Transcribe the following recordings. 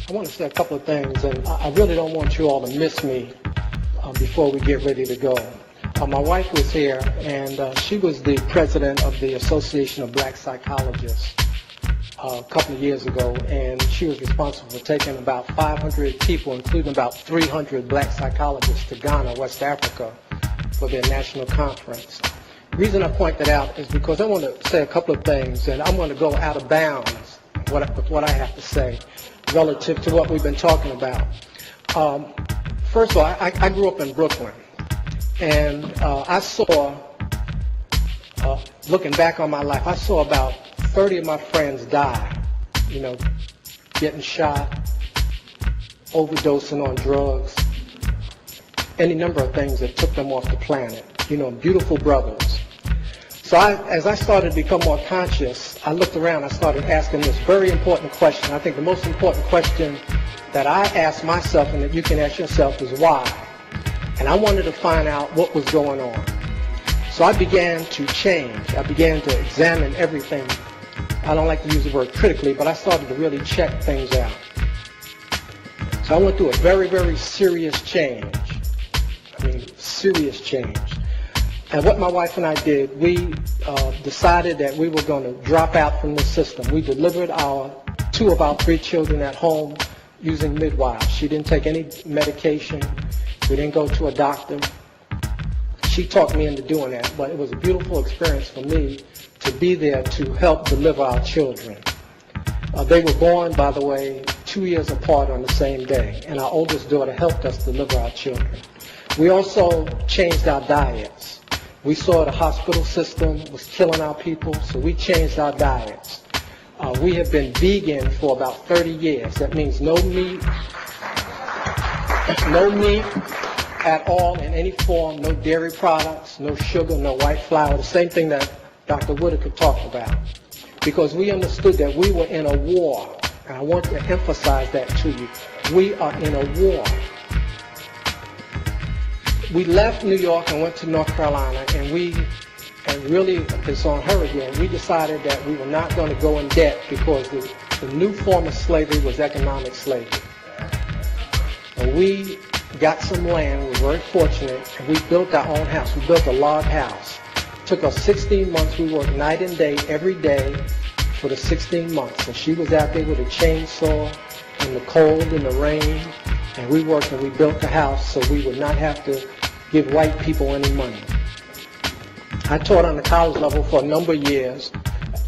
I want to say a couple of things, and I really don't want you all to miss me before we get ready to go. My wife was here, and she was the president of the Association of Black Psychologists a couple of years ago, and she was responsible for taking about 500 people, including about 300 black psychologists, to Ghana, West Africa, for their national conference. The reason I point that out is because I want to say a couple of things, and I'm going to go out of bounds with what I have to say relative to what we've been talking about. First of all, I grew up in Brooklyn, and I saw, looking back on my life, I saw about 30 of my friends die, getting shot, overdosing on drugs, any number of things that took them off the planet, beautiful brothers. So as I started to become more conscious, I looked around, I started asking this very important question. I think the most important question that I ask myself and that you can ask yourself is why? And I wanted to find out what was going on. So I began to change. I began to examine everything. I don't like to use the word critically, but I started to really check things out. So I went through a very, very serious change. Serious change. And what my wife and I did, we decided that we were going to drop out from the system. We delivered two of our 3 children at home using midwives. She didn't take any medication. We didn't go to a doctor. She talked me into doing that, but it was a beautiful experience for me to be there to help deliver our children. They were born, by the way, 2 years apart on the same day, and our oldest daughter helped us deliver our children. We also changed our diets. We saw the hospital system was killing our people, so we changed our diets. We have been vegan for about 30 years. That means no meat at all in any form, no dairy products, no sugar, no white flour, the same thing that Dr. Whitaker talked about. Because we understood that we were in a war, and I want to emphasize that to you. We are in a war. We left New York and went to North Carolina, and really, it's on her again, we decided that we were not going to go in debt because the new form of slavery was economic slavery. And we got some land, we were very fortunate, and we built our own house. We built a log house. It took us 16 months. We worked night and day, every day, for the 16 months. And she was out there with a chainsaw in the cold and the rain, and we worked and we built the house so we would not have to give white people any money. I taught on the college level for a number of years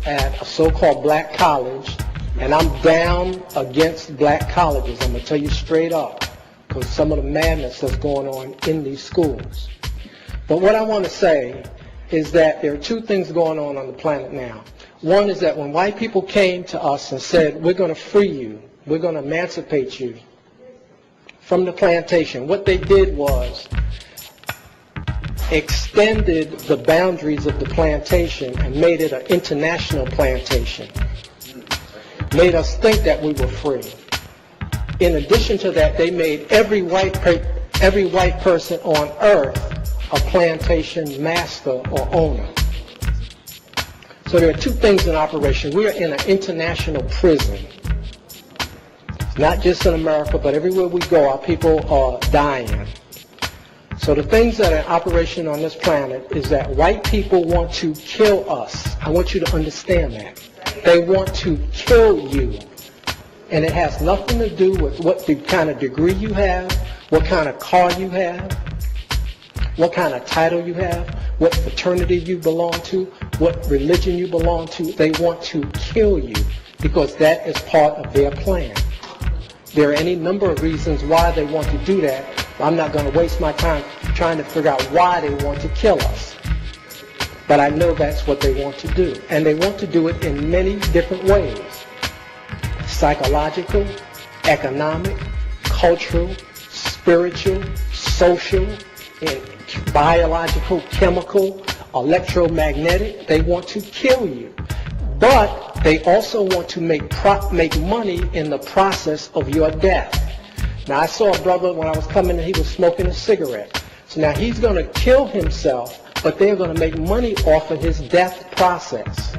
at a so-called black college, and I'm down against black colleges. I'm going to tell you straight up, because some of the madness that's going on in these schools. But what I want to say is that there are 2 things going on the planet now. One is that when white people came to us and said, we're going to free you, we're going to emancipate you from the plantation, what they did was extended the boundaries of the plantation and made it an international plantation. Made us think that we were free. In addition to that, they made every white person on earth a plantation master or owner. So there are 2 things in operation. We are in an international prison. Not just in America, but everywhere we go, our people are dying. So the things that are in operation on this planet is that white people want to kill us. I want you to understand that. They want to kill you. And it has nothing to do with what kind of degree you have, what kind of car you have, what kind of title you have, what fraternity you belong to, what religion you belong to. They want to kill you because that is part of their plan. There are any number of reasons why they want to do that. I'm not going to waste my time trying to figure out why they want to kill us. But I know that's what they want to do. And they want to do it in many different ways. Psychological, economic, cultural, spiritual, social, biological, chemical, electromagnetic. They want to kill you. But they also want to make money in the process of your death. Now, I saw a brother when I was coming and he was smoking a cigarette. So now he's going to kill himself, but they're going to make money off of his death process.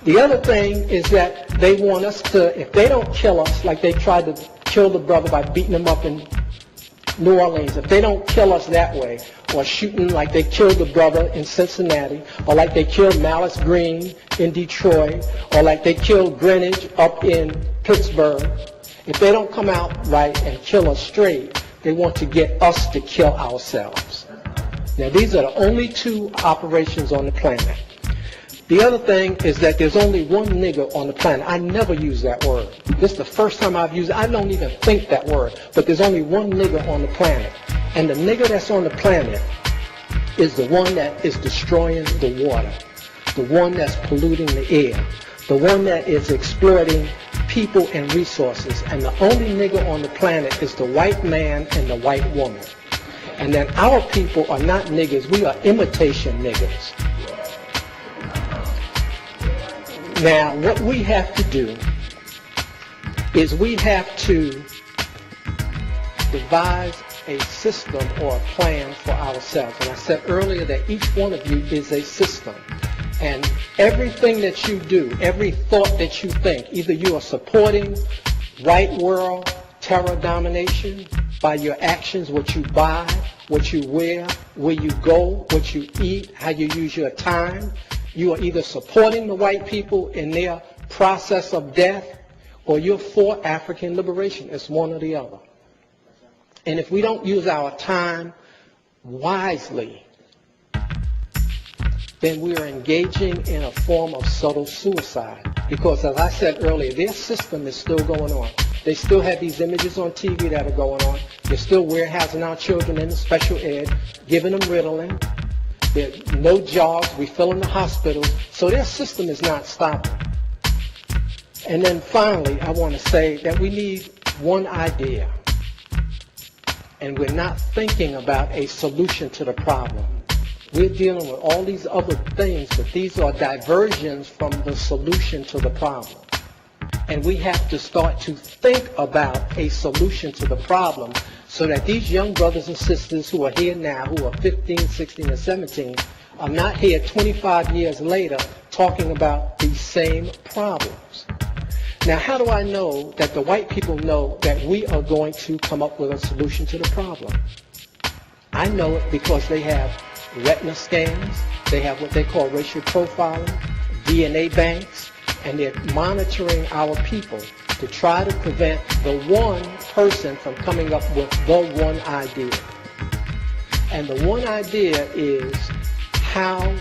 The other thing is that they want us to, if they don't kill us, like they tried to kill the brother by beating him up in New Orleans, if they don't kill us that way, or shooting like they killed the brother in Cincinnati, or like they killed Malice Green in Detroit, or like they killed Greenwich up in Pittsburgh, if they don't come out right and kill us straight, they want to get us to kill ourselves. Now, these are the only two operations on the planet. The other thing is that there's only one nigger on the planet. I never use that word. This is the first time I've used it. I don't even think that word. But there's only one nigger on the planet. And the nigger that's on the planet is the one that is destroying the water, the one that's polluting the air, the one that is exploiting people and resources. And the only nigger on the planet is the white man and the white woman. And then our people are not niggers. We are imitation niggers. Now, what we have to do is we have to devise a system or a plan for ourselves. And I said earlier that each one of you is a system. And everything that you do, every thought that you think, either you are supporting white world terror domination by your actions, what you buy, what you wear, where you go, what you eat, how you use your time. You are either supporting the white people in their process of death, or you're for African liberation. It's one or the other. And if we don't use our time wisely, then we are engaging in a form of subtle suicide. Because as I said earlier, their system is still going on. They still have these images on TV that are going on. They're still warehousing our children in the special ed, giving them Ritalin. There's no jobs. We fill in the hospitals. So their system is not stopping. And then finally, I want to say that we need one idea. And we're not thinking about a solution to the problem. We're dealing with all these other things, but these are diversions from the solution to the problem. And we have to start to think about a solution to the problem so that these young brothers and sisters who are here now, who are 15, 16, and 17, are not here 25 years later talking about these same problems. Now, how do I know that the white people know that we are going to come up with a solution to the problem? I know it because they have retina scans, they have what they call racial profiling, DNA banks, and they're monitoring our people to try to prevent the one person from coming up with the one idea. And the one idea is how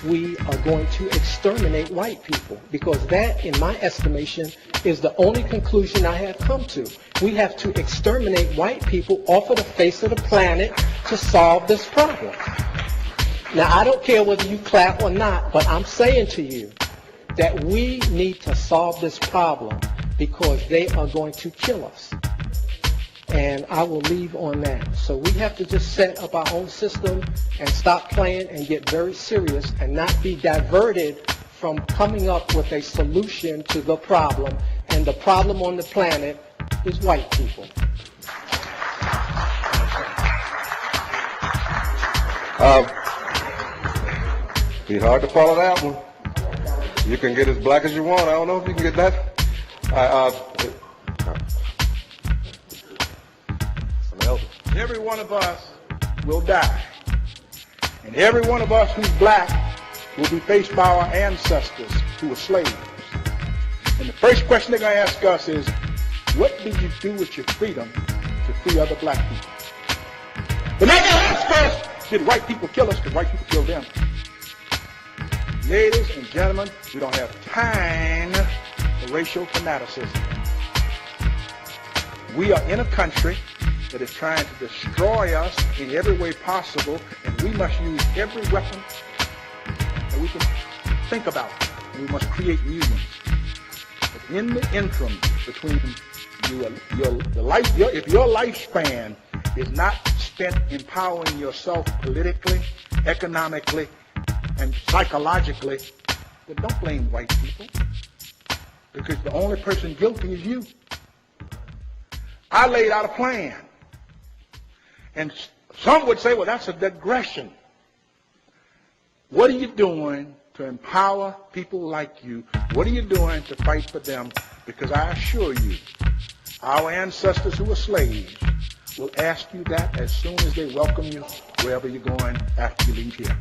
we are going to exterminate white people, because that, in my estimation, is the only conclusion I have come to. We have to exterminate white people off of the face of the planet to solve this problem. Now, I don't care whether you clap or not, but I'm saying to you that we need to solve this problem because they are going to kill us. And I will leave on that. So we have to just set up our own system and stop playing and get very serious and not be diverted from coming up with a solution to the problem. And the problem on the planet is white people. Be hard to follow that one. You can get as black as you want. I don't know if you can get that. Every one of us will die. And every one of us who's black will be faced by our ancestors who were slaves. And the first question they're going to ask us is, what did you do with your freedom to free other black people? But they're going to ask us, did white people kill us? Did white people kill them? Ladies and gentlemen, we don't have time for racial fanaticism. We are in a country that is trying to destroy us in every way possible, and we must use every weapon that we can think about. We must create new ones. But in the interim between if your lifespan is not spent empowering yourself politically, economically, and psychologically, then don't blame white people, because the only person guilty is you. I laid out a plan. And some would say, well, that's a digression. What are you doing to empower people like you. What are you doing to fight for them? Because I assure you, our ancestors who were slaves will ask you that as soon as they welcome you wherever you're going after you leave here.